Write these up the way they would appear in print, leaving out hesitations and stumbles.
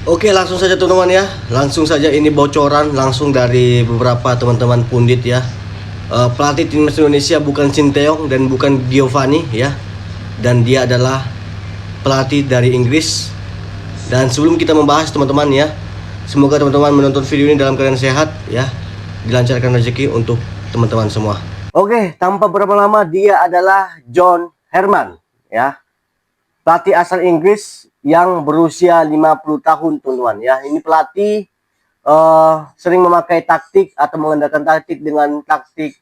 Oke, langsung saja teman-teman ya. Langsung saja ini bocoran langsung dari beberapa teman-teman pundit ya. Pelatih timnas Indonesia bukan Sinteyong dan bukan Giovanni ya. Dan dia adalah pelatih dari Inggris. Dan sebelum kita membahas teman-teman ya, semoga teman-teman menonton video ini dalam keadaan sehat ya. Dilancarkan rezeki untuk teman-teman semua. Oke, tanpa berapa lama dia adalah John Herman ya. Pelatih asal Inggris yang berusia 50 tahun teman-teman ya. Ini pelatih sering memakai taktik atau mengandalkan taktik dengan taktik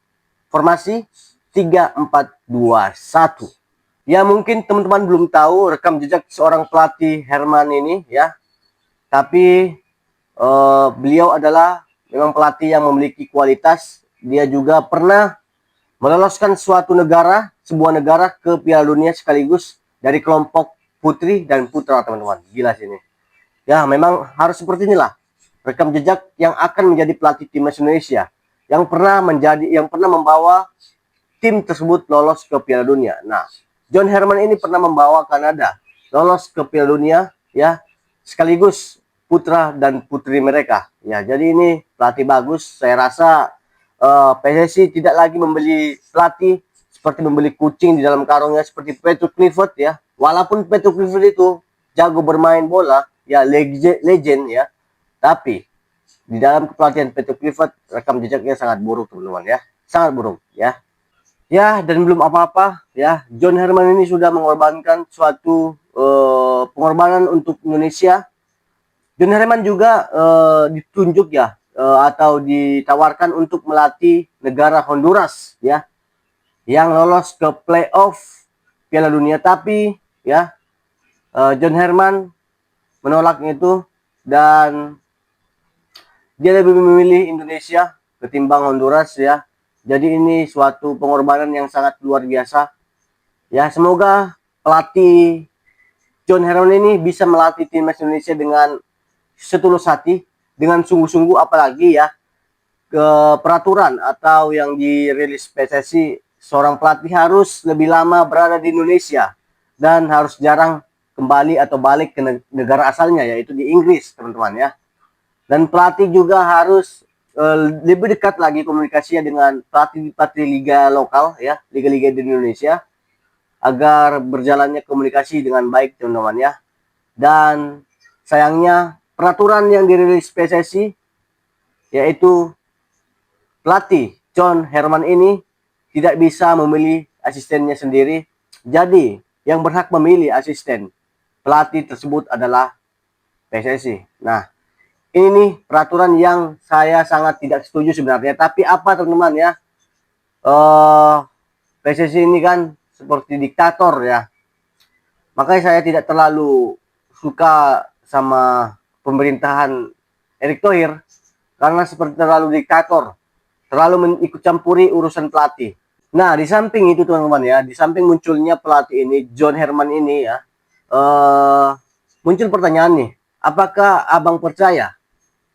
formasi 3-4-2-1. Ya mungkin teman-teman belum tahu rekam jejak seorang pelatih Herman ini ya. Tapi beliau adalah memang pelatih yang memiliki kualitas. Dia juga pernah meloloskan suatu negara, sebuah negara ke Piala Dunia sekaligus dari kelompok putri dan putra teman-teman. Gila sini. Ya memang harus seperti inilah rekam jejak yang akan menjadi pelatih timnas Indonesia yang pernah membawa tim tersebut lolos ke Piala Dunia. Nah, John Herman ini pernah membawa Kanada lolos ke Piala Dunia ya, sekaligus putra dan putri mereka. Ya, jadi ini pelatih bagus. Saya rasa PSSI tidak lagi membeli pelatih seperti membeli kucing di dalam karungnya seperti Patrick Kluivert ya. Walaupun Patrick Kluivert itu jago bermain bola, ya legend ya. Tapi di dalam kepelatihan Patrick Kluivert rekam jejaknya sangat buruk teman-teman ya. Sangat buruk ya. Ya, dan belum apa-apa ya. John Herman ini sudah mengorbankan suatu pengorbanan untuk Indonesia. John Herman juga ditunjuk ya atau ditawarkan untuk melatih negara Honduras ya yang lolos ke playoff Piala Dunia, tapi ya John Herman menolaknya itu dan dia lebih memilih Indonesia ketimbang Honduras ya. Jadi ini suatu pengorbanan yang sangat luar biasa. Ya, semoga pelatih John Herman ini bisa melatih timnas Indonesia dengan setulus hati, dengan sungguh-sungguh, apalagi ya ke peraturan atau yang dirilis PSSI, seorang pelatih harus lebih lama berada di Indonesia dan harus jarang kembali atau balik ke negara asalnya, yaitu di Inggris teman-teman ya. Dan pelatih juga harus lebih dekat lagi komunikasinya dengan pelatih-pelatih liga lokal ya, liga-liga di Indonesia agar berjalannya komunikasi dengan baik teman-teman ya. Dan sayangnya peraturan yang dirilis PSSI yaitu pelatih John Herman ini tidak bisa memilih asistennya sendiri. Jadi yang berhak memilih asisten pelatih tersebut adalah PSSI. Nah, ini peraturan yang saya sangat tidak setuju sebenarnya. Tapi apa teman-teman ya, PSSI ini kan seperti diktator ya. Makanya saya tidak terlalu suka sama pemerintahan Erick Thohir karena seperti terlalu diktator, terlalu ikut campuri urusan pelatih. Nah, di samping itu teman-teman ya, di samping munculnya pelatih ini, John Herman ini ya, muncul pertanyaan nih, apakah abang percaya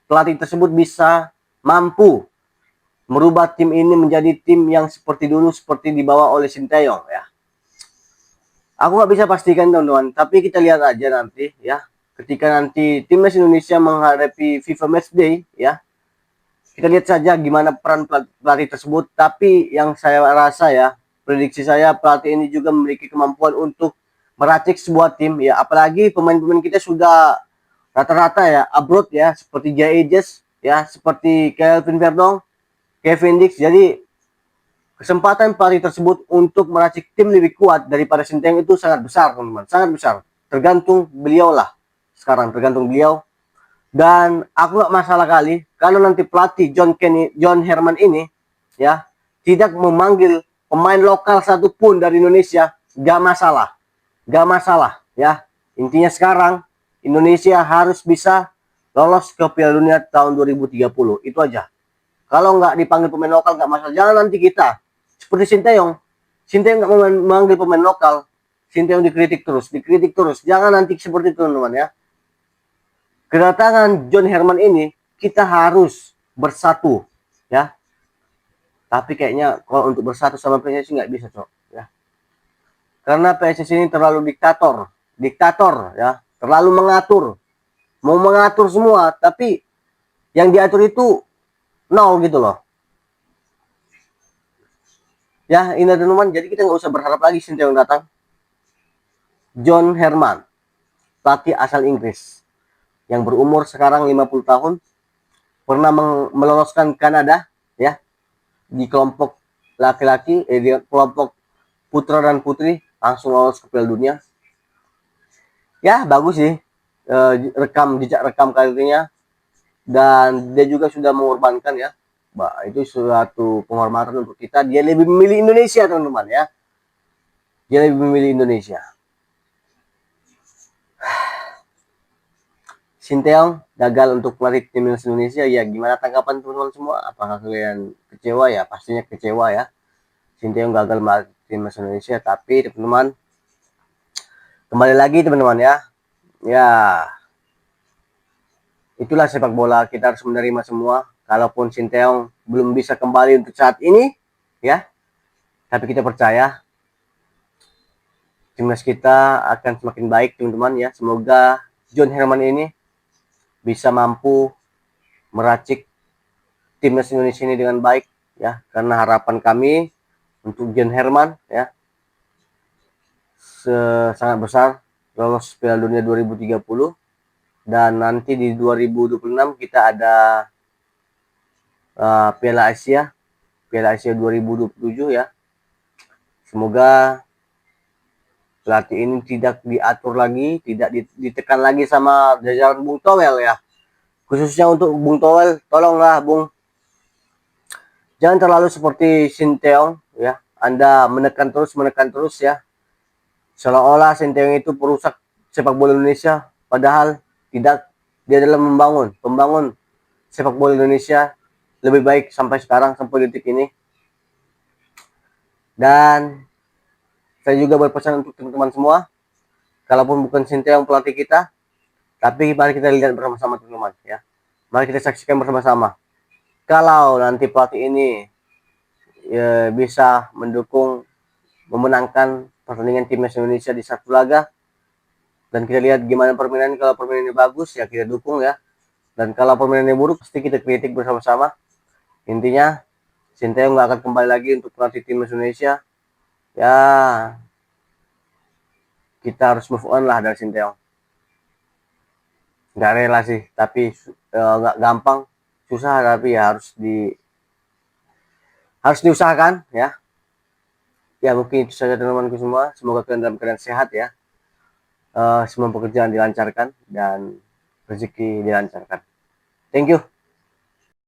pelatih tersebut bisa mampu merubah tim ini menjadi tim yang seperti dulu, seperti dibawa oleh Sinteyong ya? Aku nggak bisa pastikan teman-teman, tapi kita lihat aja nanti ya. Ketika nanti timnas Indonesia menghadapi FIFA Matchday ya, kita lihat saja gimana peran pelatih tersebut. Tapi yang saya rasa ya, prediksi saya pelatih ini juga memiliki kemampuan untuk meracik sebuah tim ya. Apalagi pemain-pemain kita sudah rata-rata ya abroad ya, seperti Jay Ages ya, seperti Kelvin Verdong, Kevin Dix. Jadi kesempatan pelatih tersebut untuk meracik tim lebih kuat daripada Sinteyong itu sangat besar teman-teman, sangat besar. Tergantung beliau lah, sekarang tergantung beliau. Dan aku gak masalah kali kalau nanti pelatih John Herman ini ya tidak memanggil pemain lokal satupun dari Indonesia, gak masalah, gak masalah ya. Intinya sekarang Indonesia harus bisa lolos ke Piala Dunia tahun 2030, itu aja. Kalau nggak dipanggil pemain lokal nggak masalah. Jangan nanti kita seperti Sinteyong nggak memanggil pemain lokal, Sinteyong dikritik terus. Jangan nanti seperti itu teman-teman ya. Kedatangan John Herman ini kita harus bersatu ya. Tapi kayaknya kalau untuk bersatu sama PSSI nggak bisa cok ya. Karena PSSI ini terlalu diktator ya, terlalu mengatur mau mengatur semua, tapi yang diatur itu nol gitu loh. Ya, ini teman-teman, jadi kita nggak usah berharap lagi Sinteyong datang. John Herman, pelatih asal Inggris, yang berumur sekarang 50 tahun, pernah meloloskan Kanada ya di kelompok laki-laki, di kelompok putra dan putri, langsung lolos ke Piala Dunia. Ya, bagus sih jejak rekam karirnya, dan dia juga sudah mengorbankan ya. Itu suatu penghormatan untuk kita. Dia lebih memilih Indonesia teman-teman ya. Dia lebih memilih Indonesia. Sinteyong gagal untuk melatih timnas Indonesia. Ya, gimana tanggapan teman-teman semua? Apakah kalian kecewa? Ya, pastinya kecewa ya. Sinteyong gagal melatih timnas Indonesia. Tapi teman-teman, kembali lagi teman-teman ya. Ya, itulah sepak bola. Kita harus menerima semua. Kalaupun Sinteyong belum bisa kembali untuk saat ini, ya, tapi kita percaya timnas kita akan semakin baik teman-teman ya. Semoga John Herman ini bisa mampu meracik timnas Indonesia ini dengan baik ya, karena harapan kami untuk John Herman ya sangat besar lolos Piala Dunia 2030, dan nanti di 2026 kita ada Piala Asia 2027 ya. Semoga pelatih ini tidak diatur lagi, tidak ditekan lagi sama jajaran Bung Towel ya. Khususnya untuk Bung Towel, tolonglah Bung, jangan terlalu seperti Sinteyong ya. Anda menekan terus ya. Seolah-olah Sinteyong itu perusak sepak bola Indonesia, padahal tidak. Dia adalah pembangun sepak bola Indonesia lebih baik sampai sekarang, sampai detik ini. Dan saya juga berpesan untuk teman-teman semua, kalaupun bukan Sinteyong pelatih kita, tapi mari kita lihat bersama-sama teman-teman ya. Mari kita saksikan bersama-sama. Kalau nanti pelatih ini ya, bisa mendukung memenangkan pertandingan timnas Indonesia di satu laga, dan kita lihat gimana permainannya. Kalau permainannya bagus ya kita dukung ya, dan kalau permainannya buruk pasti kita kritik bersama-sama. Intinya Sinteyong nggak akan kembali lagi untuk pelatih timnas Indonesia ya. Kita harus move on lah dari Sinteyong. Nggak rela sih, tapi nggak gampang, susah, tapi ya harus diusahakan ya. Ya, mungkin itu saja teman-temanku semua. Semoga kalian dalam keadaan sehat ya. Semua pekerjaan dilancarkan dan rezeki dilancarkan. Thank you.